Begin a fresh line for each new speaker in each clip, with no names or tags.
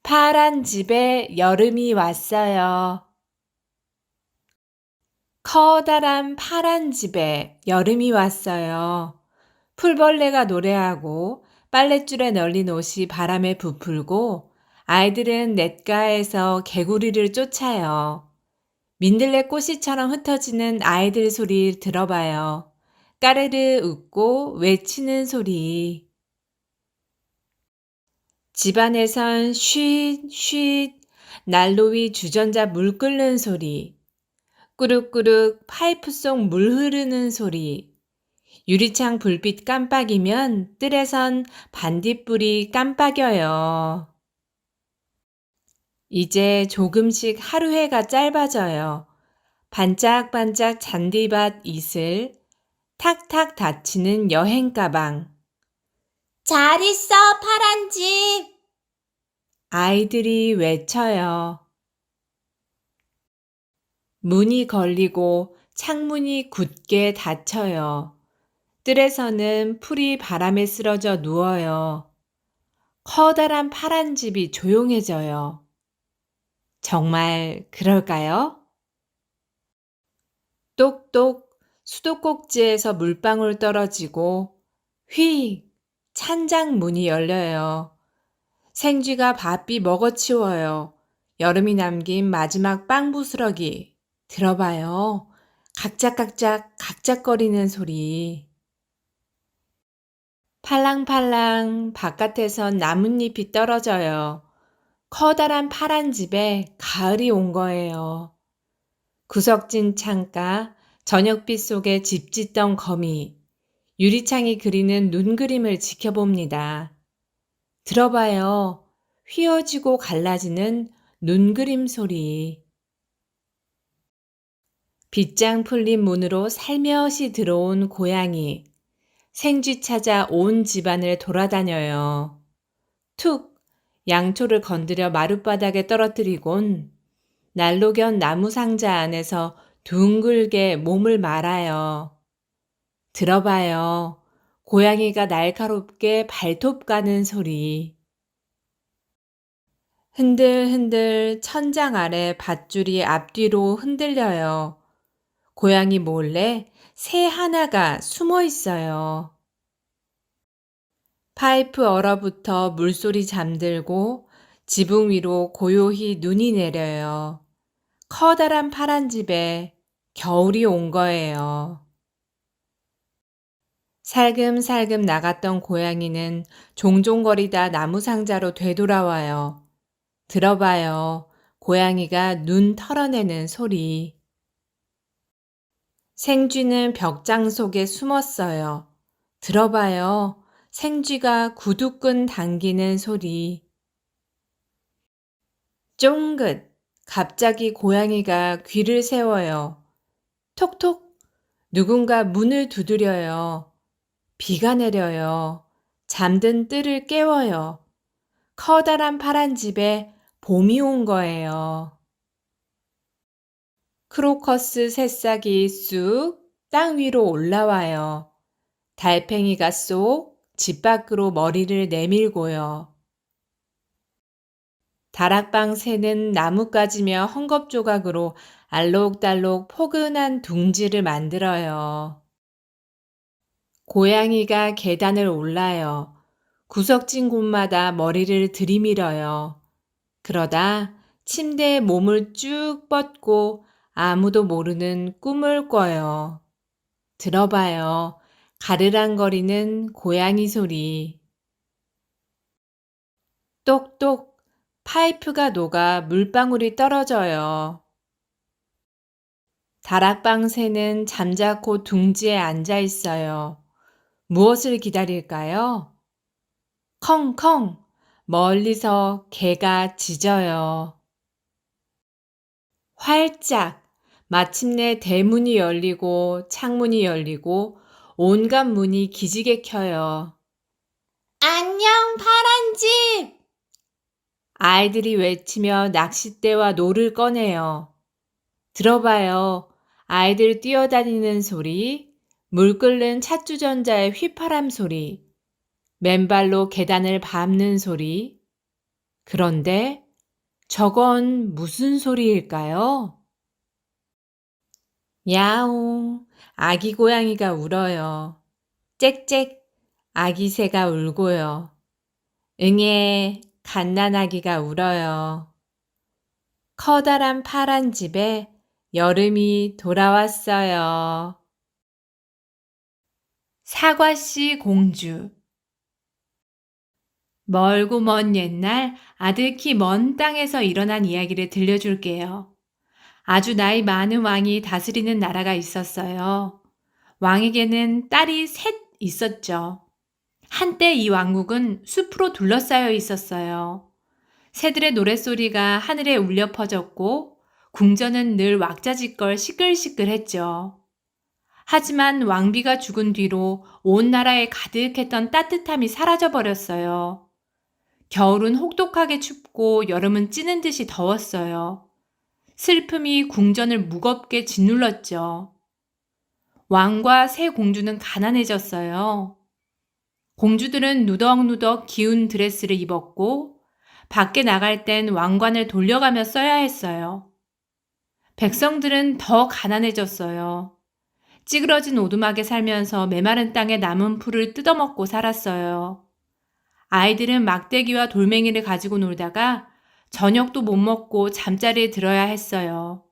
파란 집에 여름이 왔어요. 커다란 파란 집에 여름이 왔어요. 풀벌레가 노래하고 빨랫줄에 널린 옷이 바람에 부풀고 아이들은 냇가에서 개구리를 쫓아요. 민들레 꽃이처럼 흩어지는 아이들 소리 들어봐요. 까르르 웃고 외치는 소리. 집안에선 쉿, 쉿, 난로 위 주전자 물 끓는 소리. 꾸룩꾸룩 파이프 속 물 흐르는 소리. 유리창 불빛 깜빡이면 뜰에선 반딧불이 깜빡여요. 이제 조금씩 하루해가 짧아져요. 반짝반짝 잔디밭 이슬, 탁탁 닫히는 여행 가방.
잘 있어, 파란 집.
아이들이 외쳐요. 문이 걸리고 창문이 굳게 닫혀요. 뜰에서는 풀이 바람에 쓰러져 누워요. 커다란 파란 집이 조용해져요. 정말 그럴까요? 똑똑 수도꼭지에서 물방울 떨어지고 휙 찬장 문이 열려요. 생쥐가 바삐 먹어치워요. 여름이 남긴 마지막 빵 부스러기. 들어봐요. 각작각작 각작거리는 소리. 팔랑팔랑 바깥에선 나뭇잎이 떨어져요. 커다란 파란 집에 가을이 온 거예요. 구석진 창가, 저녁빛 속에 집 짓던 거미, 유리창이 그리는 눈 그림을 지켜봅니다. 들어봐요. 휘어지고 갈라지는 눈 그림 소리. 빗장 풀린 문으로 살며시 들어온 고양이. 생쥐 찾아 온 집안을 돌아다녀요. 툭! 양초를 건드려 마룻바닥에 떨어뜨리곤 난로 견 나무 상자 안에서 둥글게 몸을 말아요. 들어봐요. 고양이가 날카롭게 발톱 가는 소리. 흔들흔들 천장 아래 밧줄이 앞뒤로 흔들려요. 고양이 몰래 새 하나가 숨어 있어요. 파이프 얼어붙어 물소리 잠들고 지붕 위로 고요히 눈이 내려요. 커다란 파란 집에 겨울이 온 거예요. 살금살금 나갔던 고양이는 종종거리다 나무 상자로 되돌아와요. 들어봐요. 고양이가 눈 털어내는 소리. 생쥐는 벽장 속에 숨었어요. 들어봐요. 생쥐가 구두끈 당기는 소리. 쫑긋. 갑자기 고양이가 귀를 세워요. 톡톡. 누군가 문을 두드려요. 비가 내려요. 잠든 뜰을 깨워요. 커다란 파란 집에 봄이 온 거예요. 크로커스 새싹이 쑥 땅 위로 올라와요. 달팽이가 쏙 집 밖으로 머리를 내밀고요. 다락방 새는 나뭇가지며 헝겊조각으로 알록달록 포근한 둥지를 만들어요. 고양이가 계단을 올라요. 구석진 곳마다 머리를 들이밀어요. 그러다 침대에 몸을 쭉 뻗고 아무도 모르는 꿈을 꿔요. 들어봐요. 가르랑거리는 고양이 소리. 똑똑 파이프가 녹아 물방울이 떨어져요. 다락방 새는 잠자코 둥지에 앉아 있어요. 무엇을 기다릴까요? 컹컹 멀리서 개가 짖어요. 활짝 마침내 대문이 열리고 창문이 열리고 온갖 문이 기지개 켜요.
안녕, 파란 집.
아이들이 외치며 낚싯대와 노를 꺼내요. 들어봐요. 아이들 뛰어다니는 소리, 물 끓는 찻주전자의 휘파람 소리, 맨발로 계단을 밟는 소리. 그런데 저건 무슨 소리일까요? 야옹, 아기 고양이가 울어요. 짹짹, 아기 새가 울고요. 응애, 갓난아기가 울어요. 커다란 파란 집에 여름이 돌아왔어요. 사과씨 공주. 멀고 먼 옛날 아득히 먼 땅에서 일어난 이야기를 들려줄게요. 아주 나이 많은 왕이 다스리는 나라가 있었어요. 왕에게는 딸이 셋 있었죠. 한때 이 왕국은 숲으로 둘러싸여 있었어요. 새들의 노랫소리가 하늘에 울려 퍼졌고 궁전은 늘 왁자지껄 시끌시끌했죠. 하지만 왕비가 죽은 뒤로 온 나라에 가득했던 따뜻함이 사라져버렸어요. 겨울은 혹독하게 춥고 여름은 찌는 듯이 더웠어요. 슬픔이 궁전을 무겁게 짓눌렀죠. 왕과 새 공주는 가난해졌어요. 공주들은 누덕누덕 기운 드레스를 입었고 밖에 나갈 땐 왕관을 돌려가며 써야 했어요. 백성들은 더 가난해졌어요. 찌그러진 오두막에 살면서 메마른 땅에 남은 풀을 뜯어먹고 살았어요. 아이들은 막대기와 돌멩이를 가지고 놀다가 저녁도 못 먹고 잠자리에 들어야 했어요.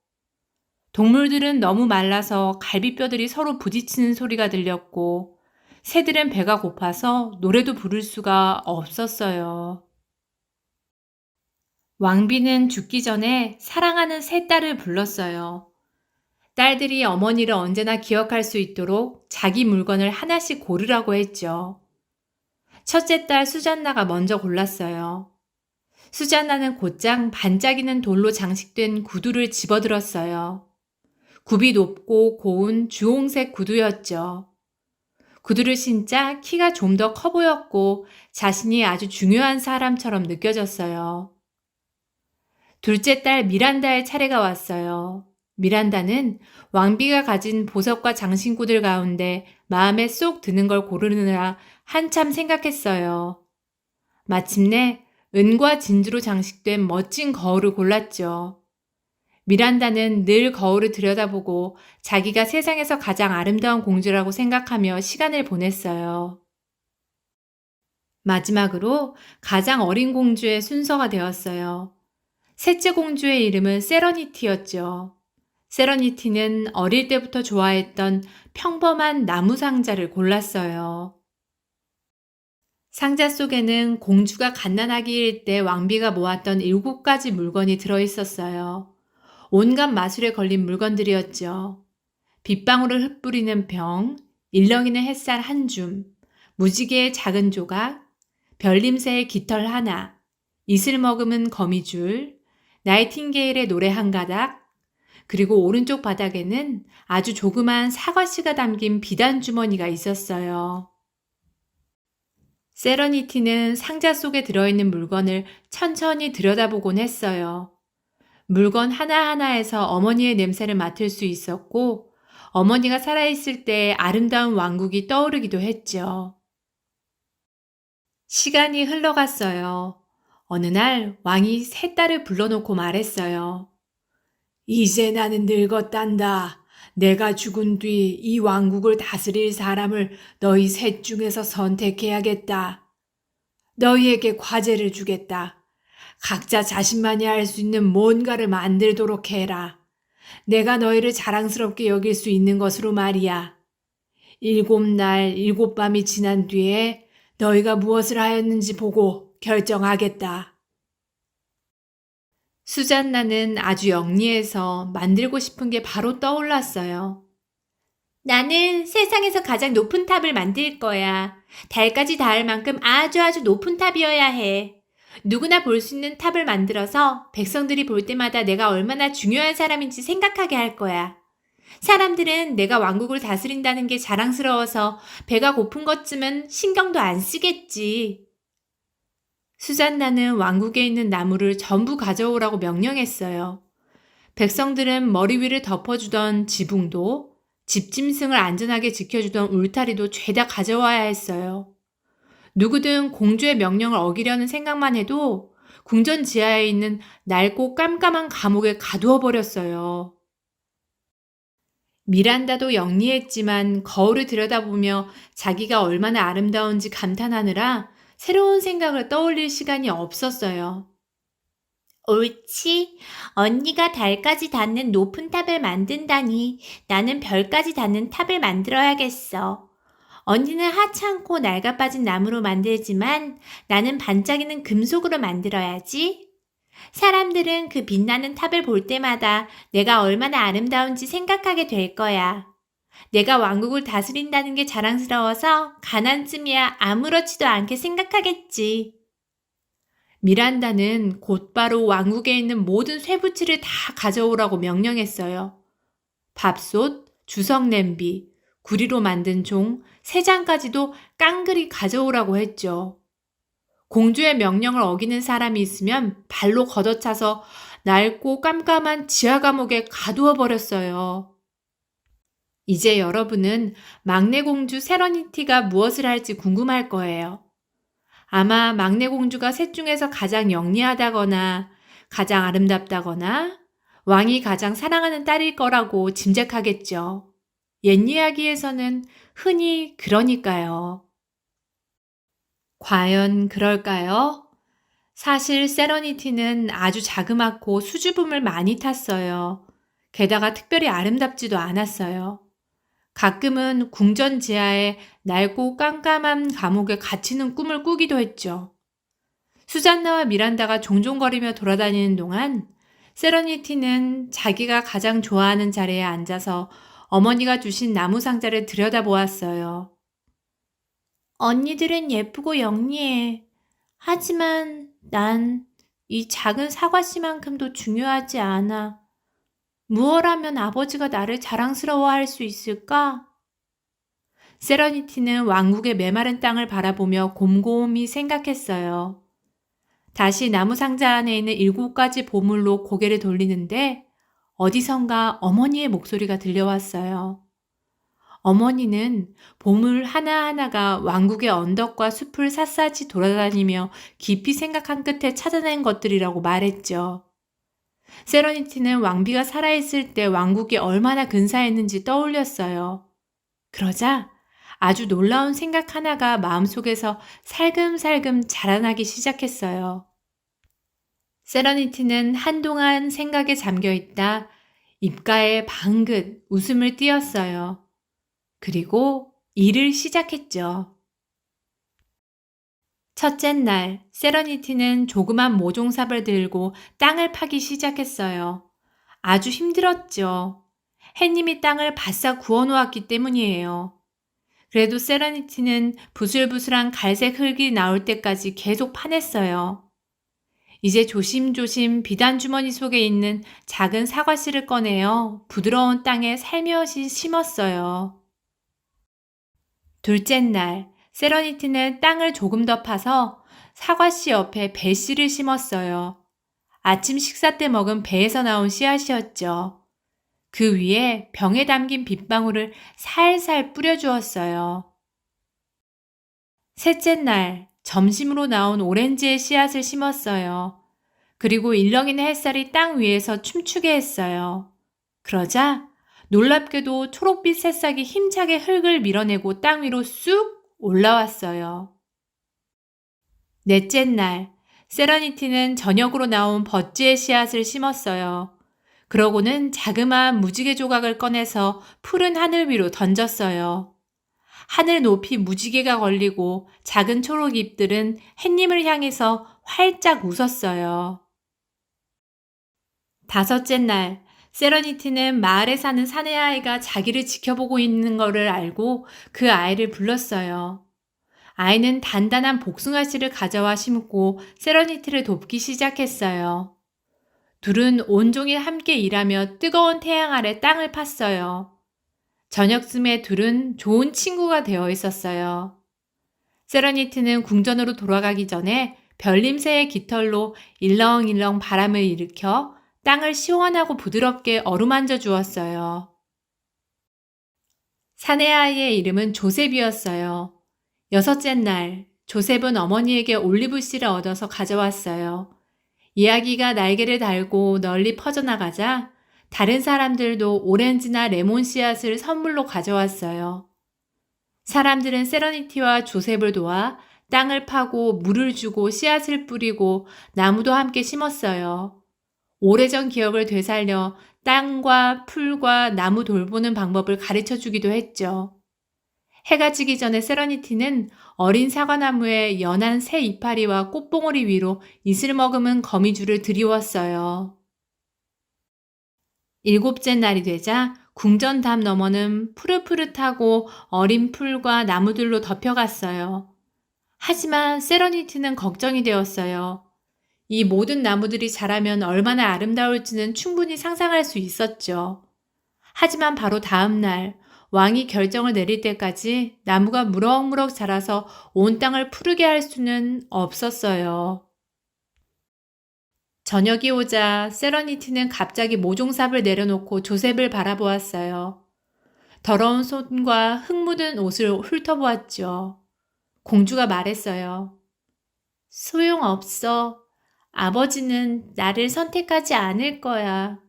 동물들은 너무 말라서 갈비뼈들이 서로 부딪히는 소리가 들렸고 새들은 배가 고파서 노래도 부를 수가 없었어요. 왕비는 죽기 전에 사랑하는 새 딸을 불렀어요. 딸들이 어머니를 언제나 기억할 수 있도록 자기 물건을 하나씩 고르라고 했죠. 첫째 딸 수잔나가 먼저 골랐어요. 수잔나는 곧장 반짝이는 돌로 장식된 구두를 집어들었어요. 굽이 높고 고운 주홍색 구두였죠. 구두를 신자 키가 좀 더 커 보였고 자신이 아주 중요한 사람처럼 느껴졌어요. 둘째 딸 미란다의 차례가 왔어요. 미란다는 왕비가 가진 보석과 장신구들 가운데 마음에 쏙 드는 걸 고르느라 한참 생각했어요. 마침내 은과 진주로 장식된 멋진 거울을 골랐죠. 미란다는 늘 거울을 들여다보고 자기가 세상에서 가장 아름다운 공주라고 생각하며 시간을 보냈어요. 마지막으로 가장 어린 공주의 순서가 되었어요. 셋째 공주의 이름은 세러니티였죠. 세러니티는 어릴 때부터 좋아했던 평범한 나무 상자를 골랐어요. 상자 속에는 공주가 갓난아기일 때 왕비가 모았던 7가지 물건이 들어있었어요. 온갖 마술에 걸린 물건들이었죠. 빗방울을 흩뿌리는 병, 일렁이는 햇살 한 줌, 무지개의 작은 조각, 별림새의 깃털 하나, 이슬 머금은 거미줄, 나이팅게일의 노래 한 가닥, 그리고 오른쪽 바닥에는 아주 조그만 사과씨가 담긴 비단 주머니가 있었어요. 세러니티는 상자 속에 들어있는 물건을 천천히 들여다보곤 했어요. 물건 하나하나에서 어머니의 냄새를 맡을 수 있었고 어머니가 살아있을 때의 아름다운 왕국이 떠오르기도 했죠. 시간이 흘러갔어요. 어느 날 왕이 새 딸을 불러놓고 말했어요. 이제 나는 늙었단다. 내가 죽은 뒤 이 왕국을 다스릴 사람을 너희 셋 중에서 선택해야겠다. 너희에게 과제를 주겠다. 각자 자신만이 할 수 있는 뭔가를 만들도록 해라. 내가 너희를 자랑스럽게 여길 수 있는 것으로 말이야. 7날 7밤이 지난 뒤에 너희가 무엇을 하였는지 보고 결정하겠다. 수잔나는 아주 영리해서 만들고 싶은 게 바로 떠올랐어요. 나는 세상에서 가장 높은 탑을 만들 거야. 달까지 닿을 만큼 아주 높은 탑이어야 해. 누구나 볼 수 있는 탑을 만들어서 백성들이 볼 때마다 내가 얼마나 중요한 사람인지 생각하게 할 거야. 사람들은 내가 왕국을 다스린다는 게 자랑스러워서 배가 고픈 것쯤은 신경도 안 쓰겠지. 수잔나는 왕국에 있는 나무를 전부 가져오라고 명령했어요. 백성들은 머리 위를 덮어주던 지붕도 집짐승을 안전하게 지켜주던 울타리도 죄다 가져와야 했어요. 누구든 공주의 명령을 어기려는 생각만 해도 궁전 지하에 있는 낡고 깜깜한 감옥에 가두어 버렸어요. 미란다도 영리했지만 거울을 들여다보며 자기가 얼마나 아름다운지 감탄하느라 새로운 생각을 떠올릴 시간이 없었어요.
옳지. 언니가 달까지 닿는 높은 탑을 만든다니 나는 별까지 닿는 탑을 만들어야겠어. 언니는 하찮고 낡아빠진 나무로 만들지만 나는 반짝이는 금속으로 만들어야지. 사람들은 그 빛나는 탑을 볼 때마다 내가 얼마나 아름다운지 생각하게 될 거야. 내가 왕국을 다스린다는 게 자랑스러워서 가난쯤이야 아무렇지도 않게 생각하겠지.
미란다는 곧바로 왕국에 있는 모든 쇠붙이를 다 가져오라고 명령했어요. 밥솥, 주석 냄비, 구리로 만든 종, 세 장까지도 깡그리 가져오라고 했죠. 공주의 명령을 어기는 사람이 있으면 발로 걷어차서 낡고 깜깜한 지하 감옥에 가두어 버렸어요. 이제 여러분은 막내 공주 세러니티가 무엇을 할지 궁금할 거예요. 아마 막내 공주가 셋 중에서 가장 영리하다거나 가장 아름답다거나 왕이 가장 사랑하는 딸일 거라고 짐작하겠죠. 옛 이야기에서는 흔히 그러니까요. 과연 그럴까요? 사실 세러니티는 아주 자그맣고 수줍음을 많이 탔어요. 게다가 특별히 아름답지도 않았어요. 가끔은 궁전 지하에 낡고 깜깜한 감옥에 갇히는 꿈을 꾸기도 했죠. 수잔나와 미란다가 종종거리며 돌아다니는 동안 세러니티는 자기가 가장 좋아하는 자리에 앉아서 어머니가 주신 나무 상자를 들여다보았어요.
언니들은 예쁘고 영리해. 하지만 난 이 작은 사과씨만큼도 중요하지 않아. 무얼 하면 아버지가 나를 자랑스러워할 수 있을까?
세러니티는 왕국의 메마른 땅을 바라보며 곰곰이 생각했어요. 다시 나무 상자 안에 있는 7가지 보물로 고개를 돌리는데 어디선가 어머니의 목소리가 들려왔어요. 어머니는 보물 하나하나가 왕국의 언덕과 숲을 샅샅이 돌아다니며 깊이 생각한 끝에 찾아낸 것들이라고 말했죠. 세러니티는 왕비가 살아있을 때 왕국이 얼마나 근사했는지 떠올렸어요. 그러자 아주 놀라운 생각 하나가 마음속에서 살금살금 자라나기 시작했어요. 세러니티는 한동안 생각에 잠겨있다 입가에 방긋 웃음을 띄었어요. 그리고 일을 시작했죠. 첫째 날, 세러니티는 조그만 모종삽을 들고 땅을 파기 시작했어요. 아주 힘들었죠. 햇님이 땅을 바싹 구워놓았기 때문이에요. 그래도 세러니티는 부슬부슬한 갈색 흙이 나올 때까지 계속 파냈어요. 이제 조심조심 비단 주머니 속에 있는 작은 사과씨를 꺼내어 부드러운 땅에 살며시 심었어요. 둘째 날, 세러니티는 땅을 조금 더 파서 사과씨 옆에 배씨를 심었어요. 아침 식사 때 먹은 배에서 나온 씨앗이었죠. 그 위에 병에 담긴 빗방울을 살살 뿌려주었어요. 셋째 날, 점심으로 나온 오렌지의 씨앗을 심었어요. 그리고 일렁이는 햇살이 땅 위에서 춤추게 했어요. 그러자 놀랍게도 초록빛 새싹이 힘차게 흙을 밀어내고 땅 위로 쑥 올라왔어요. 넷째 날, 세러니티는 저녁으로 나온 버찌의 씨앗을 심었어요. 그러고는 자그마한 무지개 조각을 꺼내서 푸른 하늘 위로 던졌어요. 하늘 높이 무지개가 걸리고 작은 초록 잎들은 햇님을 향해서 활짝 웃었어요. 다섯째 날, 세러니티는 마을에 사는 사내 아이가 자기를 지켜보고 있는 것을 알고 그 아이를 불렀어요. 아이는 단단한 복숭아씨를 가져와 심고 세러니티를 돕기 시작했어요. 둘은 온종일 함께 일하며 뜨거운 태양 아래 땅을 팠어요. 저녁쯤에 둘은 좋은 친구가 되어 있었어요. 세러니티는 궁전으로 돌아가기 전에 별림새의 깃털로 일렁일렁 바람을 일으켜 땅을 시원하고 부드럽게 어루만져 주었어요. 사내 아이의 이름은 조셉이었어요. 여섯째 날, 조셉은 어머니에게 올리브씨를 얻어서 가져왔어요. 이야기가 날개를 달고 널리 퍼져나가자 다른 사람들도 오렌지나 레몬 씨앗을 선물로 가져왔어요. 사람들은 세러니티와 조셉을 도와 땅을 파고 물을 주고 씨앗을 뿌리고 나무도 함께 심었어요. 오래전 기억을 되살려 땅과 풀과 나무 돌보는 방법을 가르쳐 주기도 했죠. 해가 지기 전에 세러니티는 어린 사과나무에 연한 새 이파리와 꽃봉오리 위로 이슬 머금은 거미줄을 들이웠어요. 일곱째 날이 되자 궁전담 너머는 푸릇푸릇하고 어린 풀과 나무들로 덮여갔어요. 하지만 세러니티는 걱정이 되었어요. 이 모든 나무들이 자라면 얼마나 아름다울지는 충분히 상상할 수 있었죠. 하지만 바로 다음 날 왕이 결정을 내릴 때까지 나무가 무럭무럭 자라서 온 땅을 푸르게 할 수는 없었어요. 저녁이 오자 세러니티는 갑자기 모종삽을 내려놓고 조셉을 바라보았어요. 더러운 손과 흙 묻은 옷을 훑어보았죠. 공주가 말했어요. 소용없어. 아버지는 나를 선택하지 않을 거야.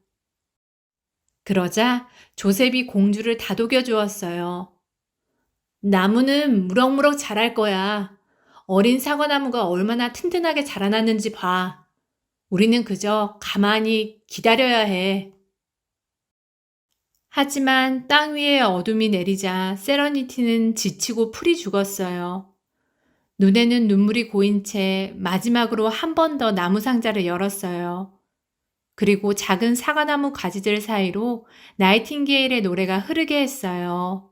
그러자 조셉이 공주를 다독여 주었어요. 나무는 무럭무럭 자랄 거야. 어린 사과나무가 얼마나 튼튼하게 자라났는지 봐. 우리는 그저 가만히 기다려야 해. 하지만 땅 위에 어둠이 내리자 세러니티는 지치고 풀이 죽었어요. 눈에는 눈물이 고인 채 마지막으로 한 번 더 나무 상자를 열었어요. 그리고 작은 사과나무 가지들 사이로 나이팅게일의 노래가 흐르게 했어요.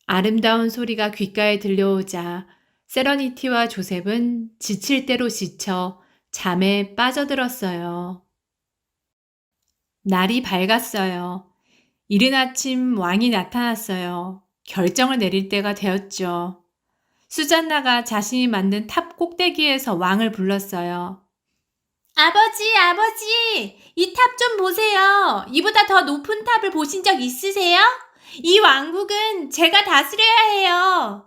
아름다운 소리가 귓가에 들려오자 세러니티와 조셉은 지칠 대로 지쳐 잠에 빠져들었어요. 날이 밝았어요. 이른 아침 왕이 나타났어요. 결정을 내릴 때가 되었죠. 수잔나가 자신이 만든 탑 꼭대기에서 왕을 불렀어요.
아버지, 아버지, 이 탑 좀 보세요. 이보다 더 높은 탑을 보신 적 있으세요? 이 왕국은 제가 다스려야 해요.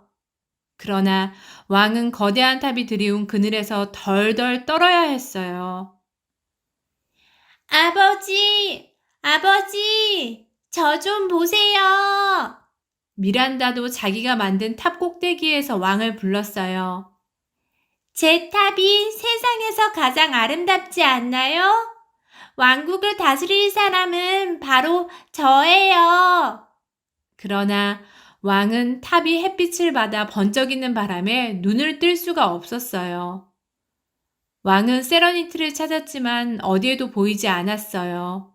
그러나 왕은 거대한 탑이 드리운 그늘에서 덜덜 떨어야 했어요.
아버지, 아버지, 저 좀 보세요.
미란다도 자기가 만든 탑 꼭대기에서 왕을 불렀어요.
제 탑이 세상에서 가장 아름답지 않나요? 왕국을 다스릴 사람은 바로 저예요.
그러나 왕은 탑이 햇빛을 받아 번쩍이는 바람에 눈을 뜰 수가 없었어요. 왕은 세러니티를 찾았지만 어디에도 보이지 않았어요.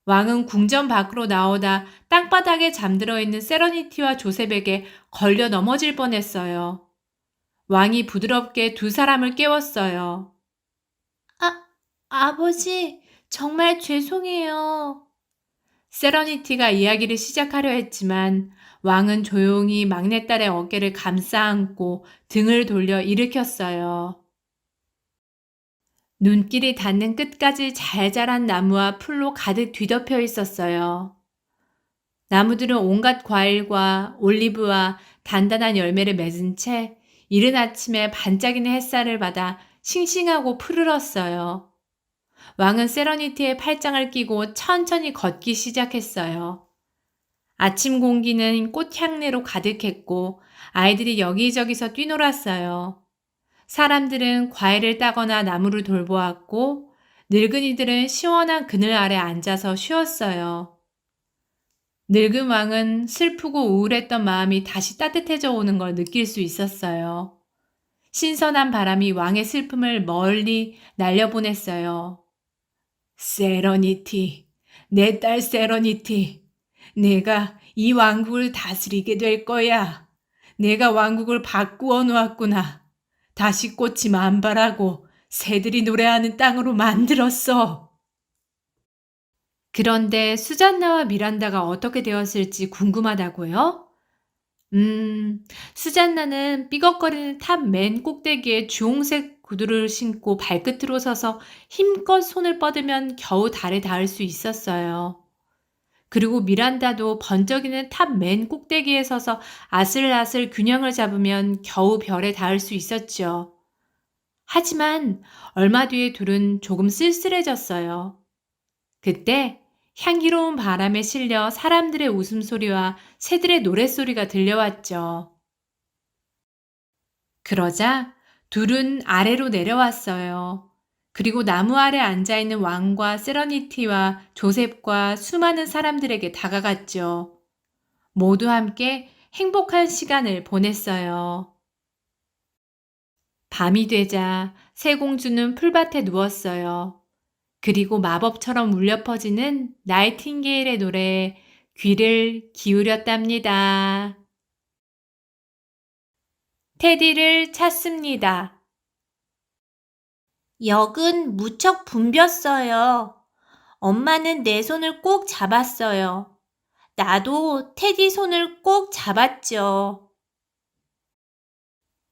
왕은 궁전 밖으로 나오다 땅바닥에 잠들어 있는 세러니티와 조셉에게 걸려 넘어질 뻔했어요. 왕이 부드럽게 두 사람을 깨웠어요.
아버지, 정말 죄송해요.
세러니티가 이야기를 시작하려 했지만 왕은 조용히 막내딸의 어깨를 감싸 안고 등을 돌려 일으켰어요. 눈길이 닿는 끝까지 잘 자란 나무와 풀로 가득 뒤덮여 있었어요. 나무들은 온갖 과일과 올리브와 단단한 열매를 맺은 채 이른 아침에 반짝이는 햇살을 받아 싱싱하고 푸르렀어요. 왕은 세러니티의 팔짱을 끼고 천천히 걷기 시작했어요. 아침 공기는 꽃향내로 가득했고 아이들이 여기저기서 뛰놀았어요. 사람들은 과일을 따거나 나무를 돌보았고 늙은이들은 시원한 그늘 아래 앉아서 쉬었어요. 늙은 왕은 슬프고 우울했던 마음이 다시 따뜻해져 오는 걸 느낄 수 있었어요. 신선한 바람이 왕의 슬픔을 멀리 날려보냈어요. 세러니티, 내 딸 세러니티, 내가 이 왕국을 다스리게 될 거야. 내가 왕국을 바꾸어 놓았구나. 다시 꽃이 만발하고 새들이 노래하는 땅으로 만들었어. 그런데 수잔나와 미란다가 어떻게 되었을지 궁금하다고요? 수잔나는 삐걱거리는 탑 맨 꼭대기에 주홍색 구두를 신고 발끝으로 서서 힘껏 손을 뻗으면 겨우 달에 닿을 수 있었어요. 그리고 미란다도 번쩍이는 탑 맨 꼭대기에 서서 아슬아슬 균형을 잡으면 겨우 별에 닿을 수 있었죠. 하지만 얼마 뒤에 둘은 조금 쓸쓸해졌어요. 그때 향기로운 바람에 실려 사람들의 웃음소리와 새들의 노랫소리가 들려왔죠. 그러자 둘은 아래로 내려왔어요. 그리고 나무 아래 앉아있는 왕과 세러니티와 조셉과 수많은 사람들에게 다가갔죠. 모두 함께 행복한 시간을 보냈어요. 밤이 되자 새 공주는 풀밭에 누웠어요. 그리고 마법처럼 울려 퍼지는 나이팅게일의 노래에 귀를 기울였답니다. 테디를 찾습니다.
역은 무척 붐볐어요. 엄마는 내 손을 꼭 잡았어요. 나도 테디 손을 꼭 잡았죠.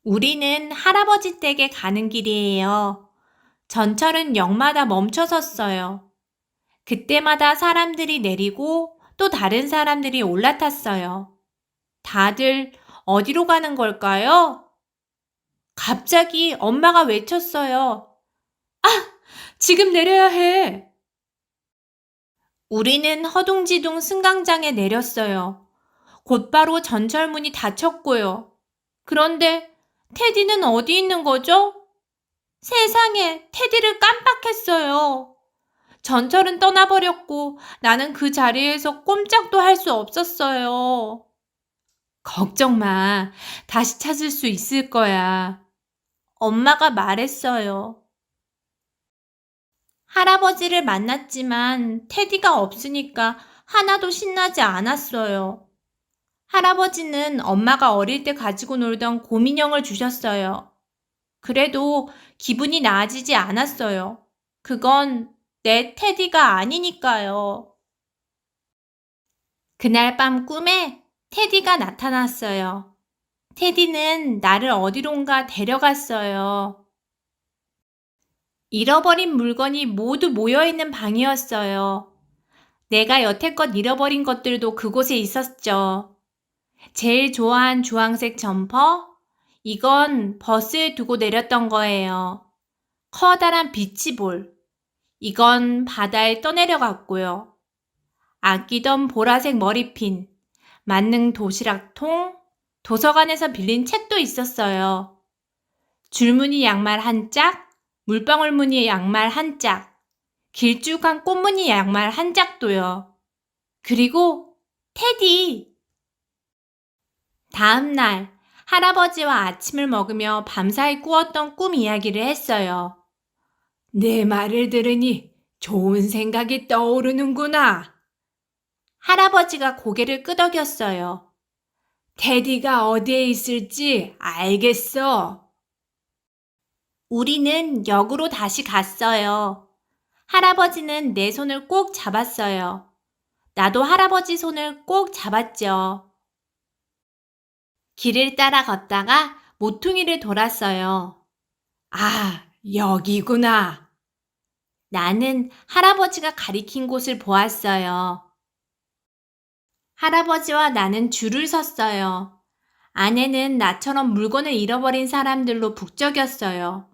우리는 할아버지 댁에 가는 길이에요. 전철은 역마다 멈춰 섰어요. 그때마다 사람들이 내리고 또 다른 사람들이 올라탔어요. 다들 어디로 가는 걸까요? 갑자기 엄마가 외쳤어요.
지금 내려야 해.
우리는 허둥지둥 승강장에 내렸어요. 곧바로 전철문이 닫혔고요. 그런데 테디는 어디 있는 거죠? 세상에, 테디를 깜빡했어요. 전철은 떠나버렸고 나는 그 자리에서 꼼짝도 할 수 없었어요.
걱정 마. 다시 찾을 수 있을 거야.
엄마가 말했어요. 할아버지를 만났지만 테디가 없으니까 하나도 신나지 않았어요. 할아버지는 엄마가 어릴 때 가지고 놀던 곰인형을 주셨어요. 그래도 기분이 나아지지 않았어요. 그건 내 테디가 아니니까요. 그날 밤 꿈에 테디가 나타났어요. 테디는 나를 어디론가 데려갔어요. 잃어버린 물건이 모두 모여있는 방이었어요. 내가 여태껏 잃어버린 것들도 그곳에 있었죠. 제일 좋아한 주황색 점퍼? 이건 버스에 두고 내렸던 거예요. 커다란 비치볼. 이건 바다에 떠내려갔고요. 아끼던 보라색 머리핀, 만능 도시락통, 도서관에서 빌린 책도 있었어요. 줄무늬 양말 한 짝, 물방울 무늬의 양말 한 짝, 길쭉한 꽃무늬 양말 한 짝도요. 그리고 테디! 다음 날 할아버지와 아침을 먹으며 밤사이 꾸었던 꿈 이야기를 했어요.
내 말을 들으니 좋은 생각이 떠오르는구나.
할아버지가 고개를 끄덕였어요.
테디가 어디에 있을지 알겠어.
우리는 역으로 다시 갔어요. 할아버지는 내 손을 꼭 잡았어요. 나도 할아버지 손을 꼭 잡았죠. 길을 따라 걷다가 모퉁이를 돌았어요.
아, 여기구나.
나는 할아버지가 가리킨 곳을 보았어요. 할아버지와 나는 줄을 섰어요. 안에는 나처럼 물건을 잃어버린 사람들로 북적였어요.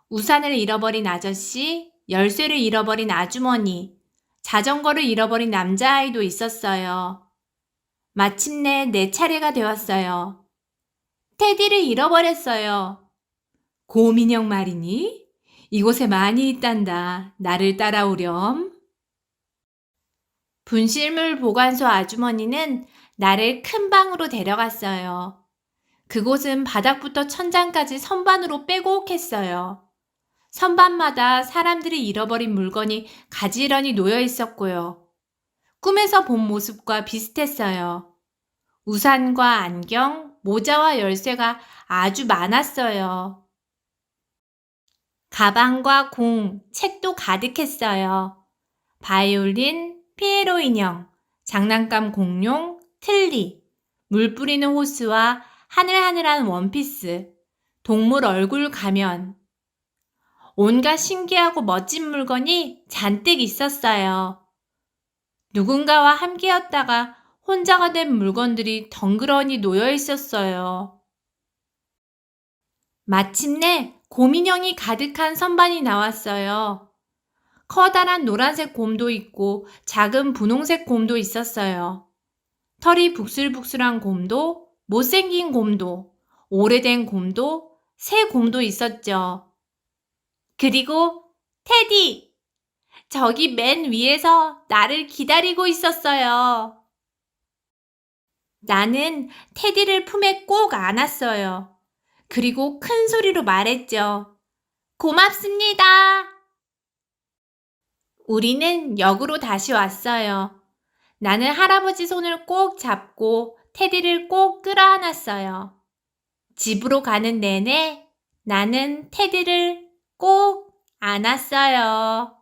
우산을 잃어버린 아저씨, 열쇠를 잃어버린 아주머니, 자전거를 잃어버린 남자아이도 있었어요. 마침내 내 차례가 되었어요. 테디를 잃어버렸어요.
곰인형 말이니? 이곳에 많이 있단다. 나를 따라오렴.
분실물 보관소 아주머니는 나를 큰 방으로 데려갔어요. 그곳은 바닥부터 천장까지 선반으로 빼곡했어요. 선반마다 사람들이 잃어버린 물건이 가지런히 놓여 있었고요. 꿈에서 본 모습과 비슷했어요. 우산과 안경, 모자와 열쇠가 아주 많았어요. 가방과 공, 책도 가득했어요. 바이올린, 피에로 인형, 장난감 공룡, 틀니, 물 뿌리는 호스와 하늘하늘한 원피스, 동물 얼굴 가면, 온갖 신기하고 멋진 물건이 잔뜩 있었어요. 누군가와 함께였다가 혼자가 된 물건들이 덩그러니 놓여 있었어요. 마침내
곰인형이 가득한 선반이 나왔어요. 커다란 노란색 곰도 있고 작은 분홍색 곰도 있었어요. 털이 북슬북슬한 곰도, 못생긴 곰도, 오래된 곰도, 새 곰도 있었죠. 그리고 테디! 저기 맨 위에서 나를 기다리고 있었어요. 나는 테디를 품에 꼭 안았어요. 그리고 큰 소리로 말했죠. 고맙습니다. 우리는 역으로 다시 왔어요. 나는 할아버지 손을 꼭 잡고 테디를 꼭 끌어안았어요. 집으로 가는 내내 나는 테디를 꼭 안았어요.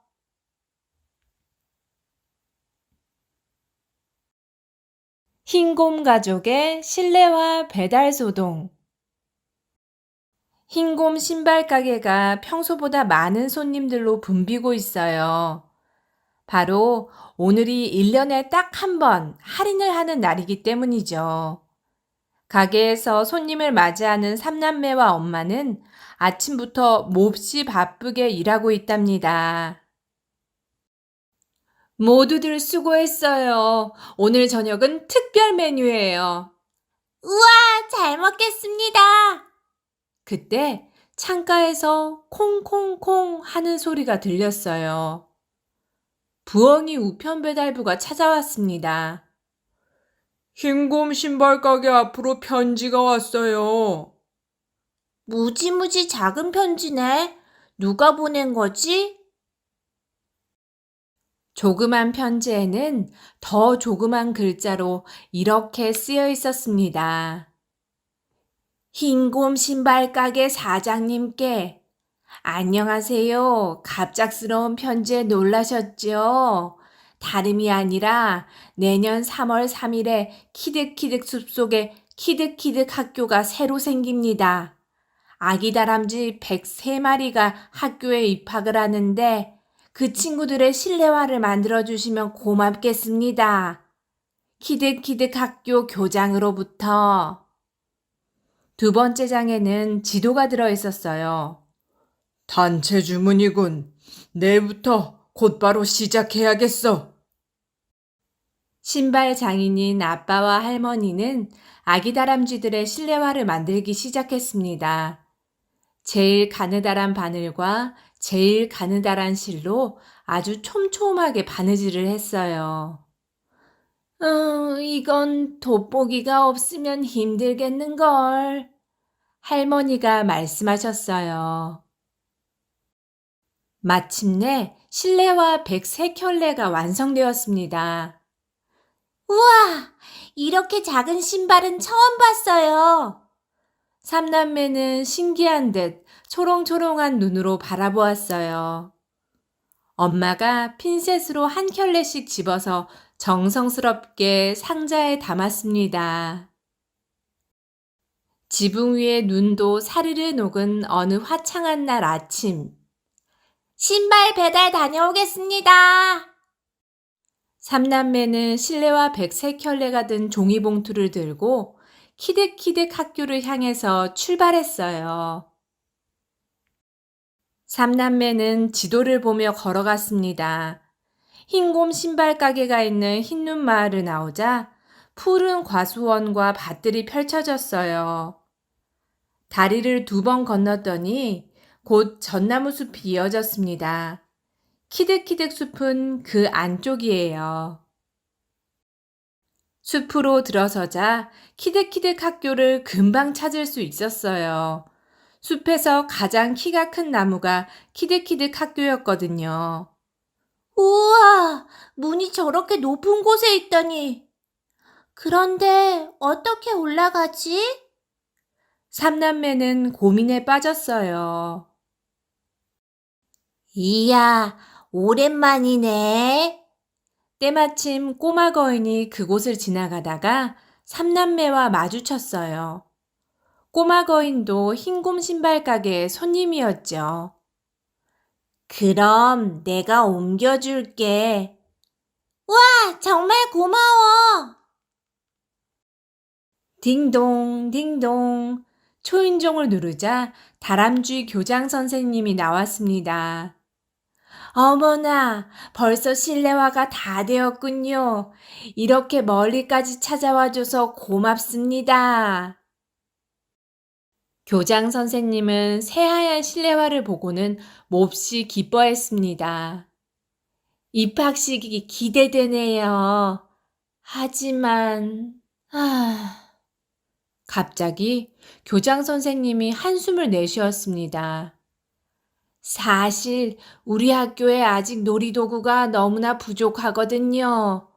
흰곰 가족의 실내화 배달 소동. 흰곰 신발 가게가 평소보다 많은 손님들로 붐비고 있어요. 바로 오늘이 1년에 딱 한 번 할인을 하는 날이기 때문이죠. 가게에서 손님을 맞이하는 삼남매와 엄마는 아침부터 몹시 바쁘게 일하고 있답니다. 모두들 수고했어요. 오늘 저녁은 특별 메뉴예요.
우와, 잘 먹겠습니다.
그때 창가에서 콩콩콩 하는 소리가 들렸어요. 부엉이 우편 배달부가 찾아왔습니다. 흰곰 신발 가게 앞으로 편지가 왔어요.
무지무지 작은 편지네. 누가 보낸 거지?
조그만 편지에는 더 조그만 글자로 이렇게 쓰여 있었습니다. 흰곰 신발 가게 사장님께 안녕하세요. 갑작스러운 편지에 놀라셨죠? 다름이 아니라 내년 3월 3일에 키득키득 숲속에 키득키득 학교가 새로 생깁니다. 아기 다람쥐 103마리가 학교에 입학을 하는데 그 친구들의 실내화를 만들어주시면 고맙겠습니다. 키득키득 학교 교장으로부터. 두 번째 장에는 지도가 들어 있었어요. 단체 주문이군. 내일부터 곧바로 시작해야겠어. 신발 장인인 아빠와 할머니는 아기 다람쥐들의 실내화를 만들기 시작했습니다. 제일 가느다란 바늘과 제일 가느다란 실로 아주 촘촘하게 바느질을 했어요. 이건 돋보기가 없으면 힘들겠는걸. 할머니가 말씀하셨어요. 마침내 실내화 103켤레가 완성되었습니다.
우와, 이렇게 작은 신발은 처음 봤어요.
삼남매는 신기한 듯 초롱초롱한 눈으로 바라보았어요. 엄마가 핀셋으로 한 켤레씩 집어서 정성스럽게 상자에 담았습니다. 지붕 위에 눈도 사르르 녹은 어느 화창한 날 아침.
신발 배달 다녀오겠습니다.
삼남매는 실내화 103켤레가 든 종이봉투를 들고 키득키득 학교를 향해서 출발했어요. 삼남매는 지도를 보며 걸어갔습니다. 흰곰 신발 가게가 있는 흰눈 마을을 나오자 푸른 과수원과 밭들이 펼쳐졌어요. 다리를 2번 건넜더니 곧 전나무 숲이 이어졌습니다. 키득키득 숲은 그 안쪽이에요. 숲으로 들어서자 키득키득 학교를 금방 찾을 수 있었어요. 숲에서 가장 키가 큰 나무가 키득키득 학교였거든요.
우와, 문이 저렇게 높은 곳에 있다니. 그런데 어떻게 올라가지?
삼남매는 고민에 빠졌어요.
이야, 오랜만이네.
때마침 꼬마 거인이 그곳을 지나가다가 삼남매와 마주쳤어요. 꼬마 거인도 흰곰 신발 가게의 손님이었죠.
그럼 내가 옮겨줄게. 와, 정말 고마워.
딩동 딩동 초인종을 누르자 다람쥐 교장 선생님이 나왔습니다. 어머나, 벌써 실내화가 다 되었군요. 이렇게 멀리까지 찾아와줘서 고맙습니다. 교장 선생님은 새하얀 실내화를 보고는 몹시 기뻐했습니다. 입학식이 기대되네요. 하지만, 갑자기 교장 선생님이 한숨을 내쉬었습니다. 사실 우리 학교에 아직 놀이도구가 너무나 부족하거든요.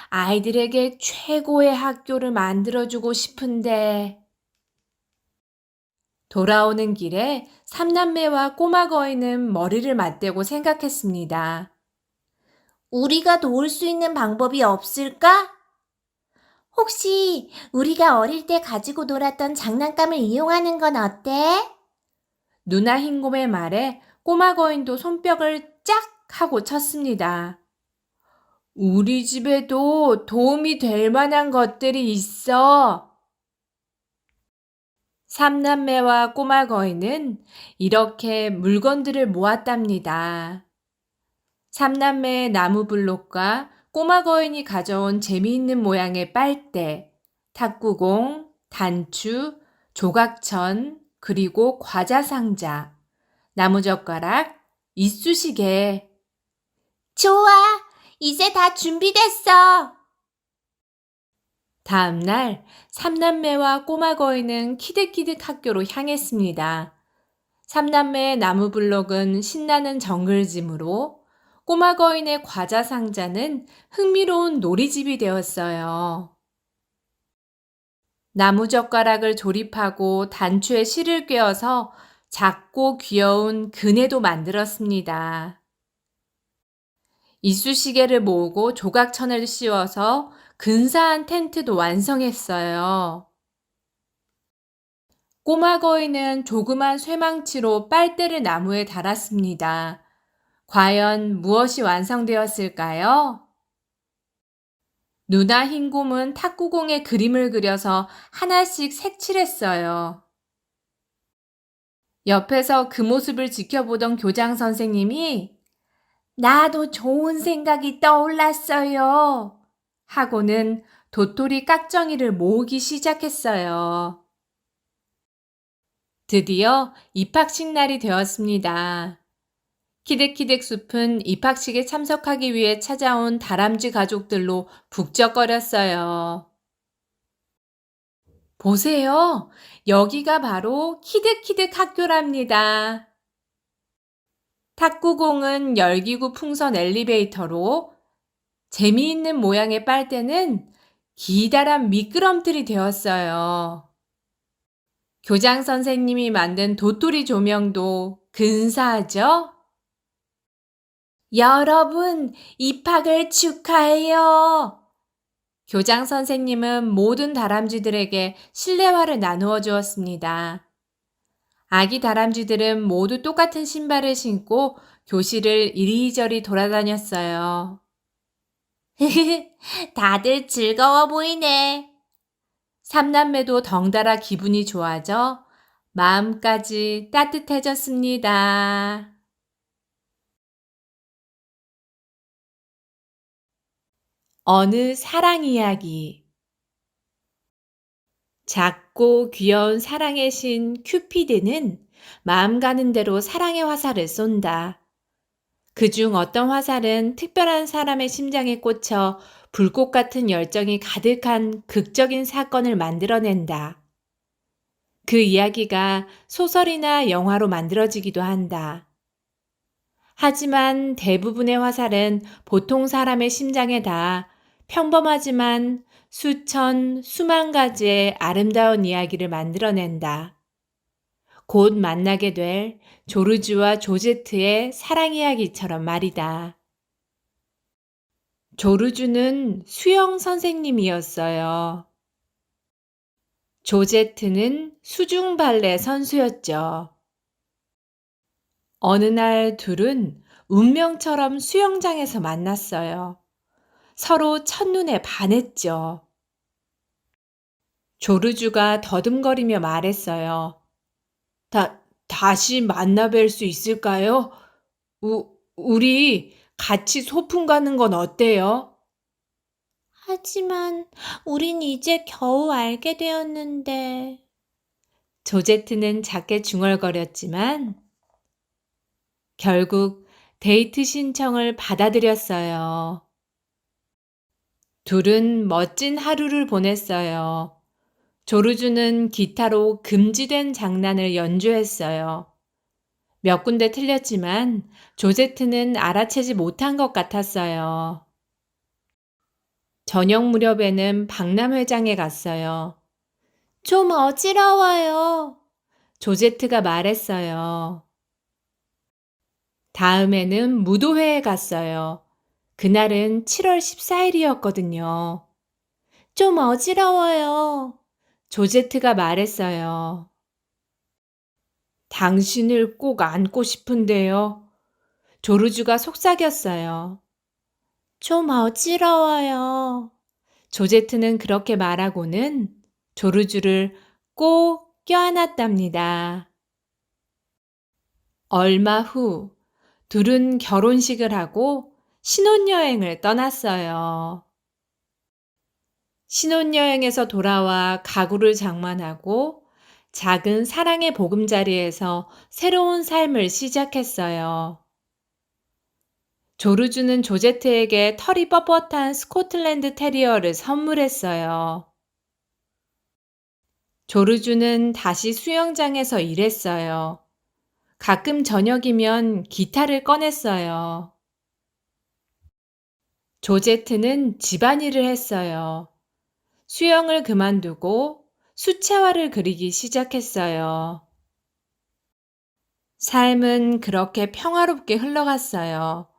아이들에게 최고의 학교를 만들어주고 싶은데. 돌아오는 길에 삼남매와 꼬마 거인은 머리를 맞대고 생각했습니다.
우리가 도울 수 있는 방법이 없을까? 혹시 우리가 어릴 때 가지고 놀았던 장난감을 이용하는 건 어때?
누나 흰곰의 말에 꼬마 거인도 손뼉을 짝 하고 쳤습니다. 우리 집에도 도움이 될 만한 것들이 있어. 삼남매와 꼬마 거인은 이렇게 물건들을 모았답니다. 삼남매의 나무 블록과 꼬마 거인이 가져온 재미있는 모양의 빨대, 탁구공, 단추, 조각천, 그리고 과자 상자, 나무젓가락, 이쑤시개.
좋아, 이제 다 준비됐어.
다음 날 삼남매와 꼬마 거인은 키득키득 학교로 향했습니다. 삼남매의 나무 블록은 신나는 정글짐으로, 꼬마 거인의 과자 상자는 흥미로운 놀이집이 되었어요. 나무젓가락을 조립하고 단추에 실을 꿰어서 작고 귀여운 그네도 만들었습니다. 이쑤시개를 모으고 조각천을 씌워서 근사한 텐트도 완성했어요. 꼬마 거인은 조그만 쇠망치로 빨대를 나무에 달았습니다. 과연 무엇이 완성되었을까요? 누나 흰곰은 탁구공에 그림을 그려서 하나씩 색칠했어요. 옆에서 그 모습을 지켜보던 교장 선생님이 나도 좋은 생각이 떠올랐어요. 하고는 도토리 깍정이를 모으기 시작했어요. 드디어 입학식 날이 되었습니다. 키득키득 숲은 입학식에 참석하기 위해 찾아온 다람쥐 가족들로 북적거렸어요. 보세요. 여기가 바로 키득키득 학교랍니다. 탁구공은 열기구 풍선 엘리베이터로, 재미있는 모양의 빨대는 기다란 미끄럼틀이 되었어요. 교장 선생님이 만든 도토리 조명도 근사하죠? 여러분, 입학을 축하해요. 교장 선생님은 모든 다람쥐들에게 실내화를 나누어 주었습니다. 아기 다람쥐들은 모두 똑같은 신발을 신고 교실을 이리저리 돌아다녔어요.
다들 즐거워 보이네.
삼남매도 덩달아 기분이 좋아져 마음까지 따뜻해졌습니다. 어느 사랑 이야기. 작고 귀여운 사랑의 신 큐피드는 마음 가는 대로 사랑의 화살을 쏜다. 그중 어떤 화살은 특별한 사람의 심장에 꽂혀 불꽃 같은 열정이 가득한 극적인 사건을 만들어낸다. 그 이야기가 소설이나 영화로 만들어지기도 한다. 하지만 대부분의 화살은 보통 사람의 심장에 닿아 평범하지만 수천, 수만 가지의 아름다운 이야기를 만들어낸다. 곧 만나게 될 조르주와 조제트의 사랑 이야기처럼 말이다. 조르주는 수영 선생님이었어요. 조제트는 수중 발레 선수였죠. 어느 날 둘은 운명처럼 수영장에서 만났어요. 서로 첫눈에 반했죠. 조르주가 더듬거리며 말했어요. 다시 만나 뵐 수 있을까요? 우리 같이 소풍 가는 건 어때요?
하지만 우린 이제 겨우 알게 되었는데.
조제트는 작게 중얼거렸지만 결국 데이트 신청을 받아들였어요. 둘은 멋진 하루를 보냈어요. 조르주는 기타로 금지된 장난을 연주했어요. 몇 군데 틀렸지만 조제트는 알아채지 못한 것 같았어요. 저녁 무렵에는 박람회장에 갔어요.
좀 어지러워요.
조제트가 말했어요. 다음에는 무도회에 갔어요. 그날은 7월 14일이었거든요.
좀 어지러워요.
조제트가 말했어요. 당신을 꼭 안고 싶은데요. 조르주가 속삭였어요.
좀 어지러워요.
조제트는 그렇게 말하고는 조르주를 꼭 껴안았답니다. 얼마 후 둘은 결혼식을 하고 신혼여행을 떠났어요. 신혼여행에서 돌아와 가구를 장만하고 작은 사랑의 보금자리에서 새로운 삶을 시작했어요. 조르주는 조제트에게 털이 뻣뻣한 스코틀랜드 테리어를 선물했어요. 조르주는 다시 수영장에서 일했어요. 가끔 저녁이면 기타를 꺼냈어요. 조제트는 집안일을 했어요. 수영을 그만두고 수채화를 그리기 시작했어요. 삶은 그렇게 평화롭게 흘러갔어요.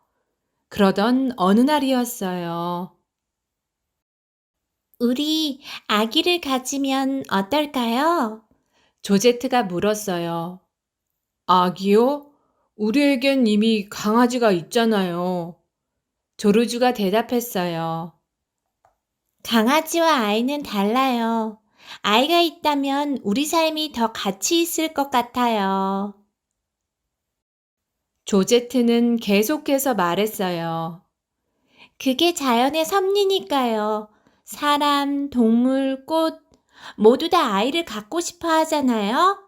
그러던 어느 날이었어요.
우리 아기를 가지면 어떨까요?
조제트가 물었어요. 아기요? 우리에겐 이미 강아지가 있잖아요. 조르주가 대답했어요.
강아지와 아이는 달라요. 아이가 있다면 우리 삶이 더 가치 있을 것 같아요.
조제트는 계속해서 말했어요.
그게 자연의 섭리니까요. 사람, 동물, 꽃, 모두 다 아이를 갖고 싶어 하잖아요.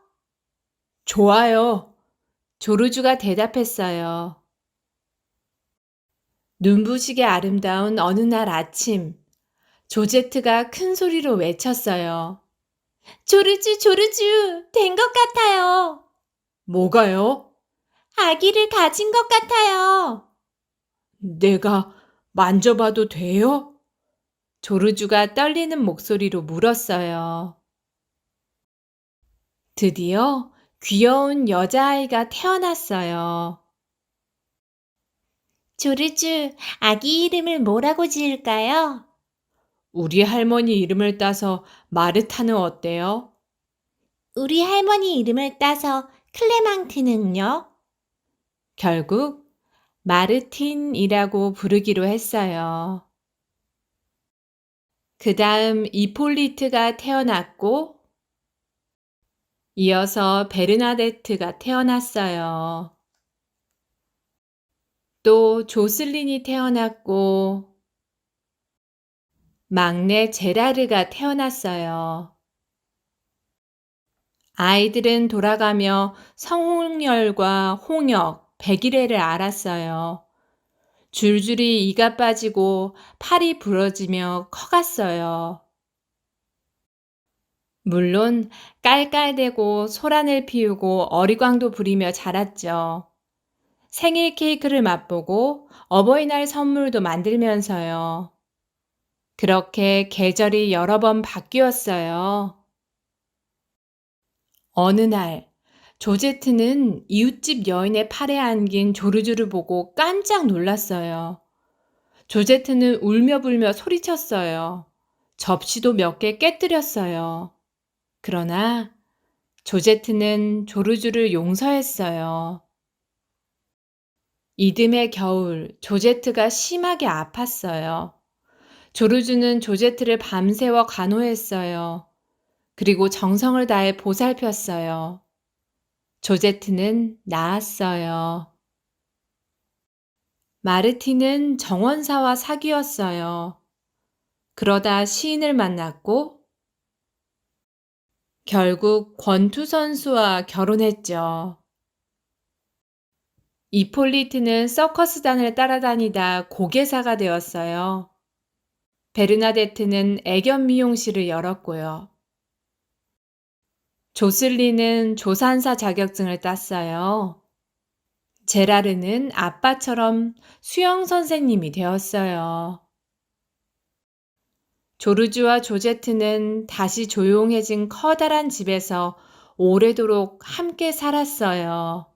좋아요. 조르주가 대답했어요. 눈부시게 아름다운 어느 날 아침, 조제트가 큰 소리로 외쳤어요.
조르주, 조르주, 된 것 같아요.
뭐가요?
아기를 가진 것 같아요.
내가 만져봐도 돼요? 조르주가 떨리는 목소리로 물었어요. 드디어 귀여운 여자아이가 태어났어요.
조르주, 아기 이름을 뭐라고 지을까요?
우리 할머니 이름을 따서 마르타는 어때요?
우리 할머니 이름을 따서 클레망트는요?
결국 마르틴이라고 부르기로 했어요. 그 다음 이폴리트가 태어났고 이어서 베르나데트가 태어났어요. 또 조슬린이 태어났고 막내 제라르가 태어났어요. 아이들은 돌아가며 성홍열과 홍역, 백일해를 알았어요. 줄줄이 이가 빠지고 팔이 부러지며 커갔어요. 물론 깔깔대고 소란을 피우고 어리광도 부리며 자랐죠. 생일 케이크를 맛보고 어버이날 선물도 만들면서요. 그렇게 계절이 여러 번 바뀌었어요. 어느 날 조제트는 이웃집 여인의 팔에 안긴 조르주를 보고 깜짝 놀랐어요. 조제트는 울며 불며 소리쳤어요. 접시도 몇 개 깨뜨렸어요. 그러나 조제트는 조르주를 용서했어요. 이듬해 겨울 조제트가 심하게 아팠어요. 조르주는 조제트를 밤새워 간호했어요. 그리고 정성을 다해 보살폈어요. 조제트는 나았어요. 마르틴은 정원사와 사귀었어요. 그러다 시인을 만났고 결국 권투 선수와 결혼했죠. 이폴리트는 서커스단을 따라다니다 고개사가 되었어요. 베르나데트는 애견 미용실을 열었고요. 조슬리는 조산사 자격증을 땄어요. 제라르는 아빠처럼 수영 선생님이 되었어요. 조르주와 조제트는 다시 조용해진 커다란 집에서 오래도록 함께 살았어요.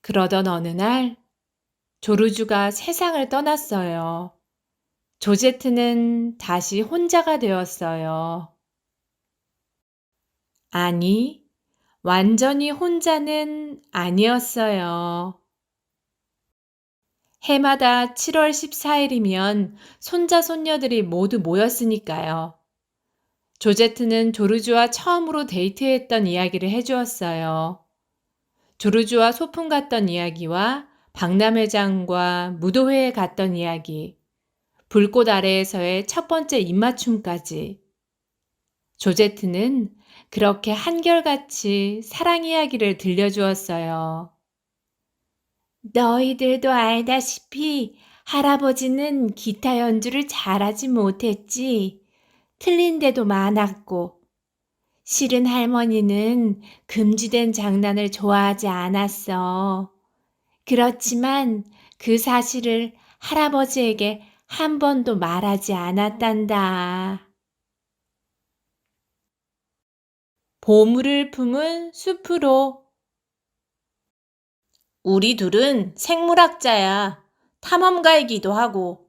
그러던 어느 날 조르주가 세상을 떠났어요. 조제트는 다시 혼자가 되었어요. 아니, 완전히 혼자는 아니었어요. 해마다 7월 14일이면 손자, 손녀들이 모두 모였으니까요. 조제트는 조르주와 처음으로 데이트했던 이야기를 해주었어요. 조르주와 소풍 갔던 이야기와 박람회장과 무도회에 갔던 이야기, 불꽃 아래에서의 첫 번째 입맞춤까지. 조제트는 그렇게 한결같이 사랑 이야기를 들려주었어요. 너희들도 알다시피 할아버지는 기타 연주를 잘하지 못했지. 틀린 데도 많았고, 실은 할머니는 금지된 장난을 좋아하지 않았어. 그렇지만 그 사실을 할아버지에게 한 번도 말하지 않았단다. 보물을 품은 숲으로. 우리 둘은 생물학자야. 탐험가이기도 하고.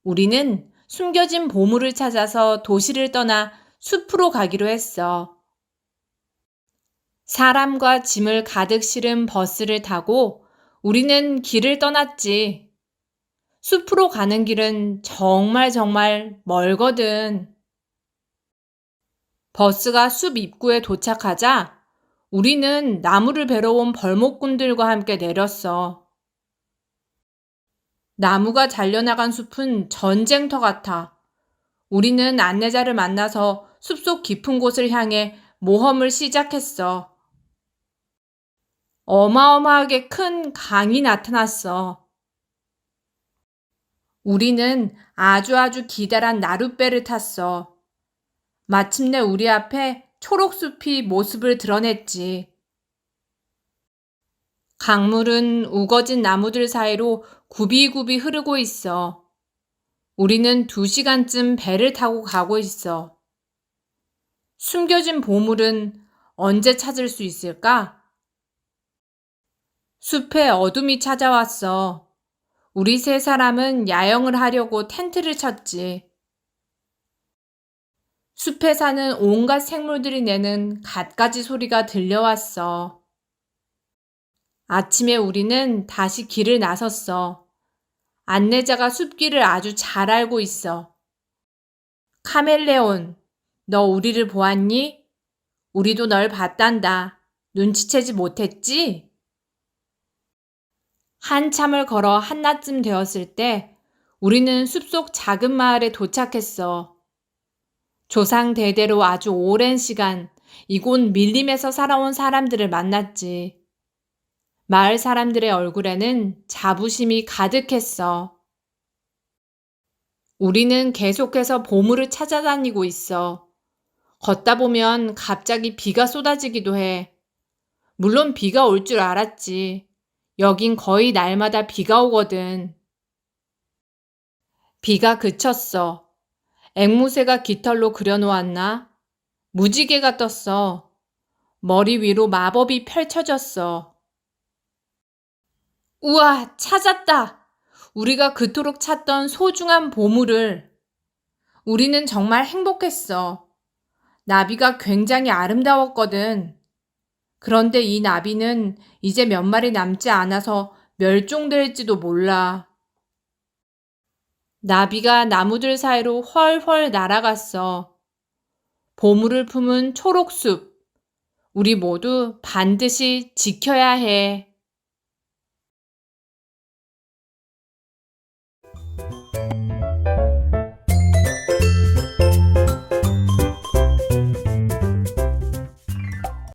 우리는 숨겨진 보물을 찾아서 도시를 떠나 숲으로 가기로 했어. 사람과 짐을 가득 실은 버스를 타고 우리는 길을 떠났지. 숲으로 가는 길은 정말 멀거든. 버스가 숲 입구에 도착하자 우리는 나무를 베러 온 벌목꾼들과 함께 내렸어. 나무가 잘려나간 숲은 전쟁터 같아. 우리는 안내자를 만나서 숲속 깊은 곳을 향해 모험을 시작했어. 어마어마하게 큰 강이 나타났어. 우리는 아주 기다란 나룻배를 탔어. 마침내 우리 앞에 초록숲이 모습을 드러냈지. 강물은 우거진 나무들 사이로 굽이굽이 흐르고 있어. 우리는 2시간쯤 배를 타고 가고 있어. 숨겨진 보물은 언제 찾을 수 있을까? 숲에 어둠이 찾아왔어. 우리 3사람은 야영을 하려고 텐트를 쳤지. 숲에 사는 온갖 생물들이 내는 갖가지 소리가 들려왔어. 아침에 우리는 다시 길을 나섰어. 안내자가 숲길을 아주 잘 알고 있어. 카멜레온, 너 우리를 보았니? 우리도 널 봤단다. 눈치채지 못했지? 한참을 걸어 한낮쯤 되었을 때 우리는 숲속 작은 마을에 도착했어. 조상 대대로 아주 오랜 시간 이곳 밀림에서 살아온 사람들을 만났지. 마을 사람들의 얼굴에는 자부심이 가득했어. 우리는 계속해서 보물을 찾아다니고 있어. 걷다 보면 갑자기 비가 쏟아지기도 해. 물론 비가 올 줄 알았지. 여긴 거의 날마다 비가 오거든. 비가 그쳤어. 앵무새가 깃털로 그려놓았나? 무지개가 떴어. 머리 위로 마법이 펼쳐졌어. 우와, 찾았다! 우리가 그토록 찾던 소중한 보물을. 우리는 정말 행복했어. 나비가 굉장히 아름다웠거든. 그런데 이 나비는 이제 몇 마리 남지 않아서 멸종될지도 몰라. 나비가 나무들 사이로 훨훨 날아갔어. 보물을 품은 초록숲. 우리 모두 반드시 지켜야 해.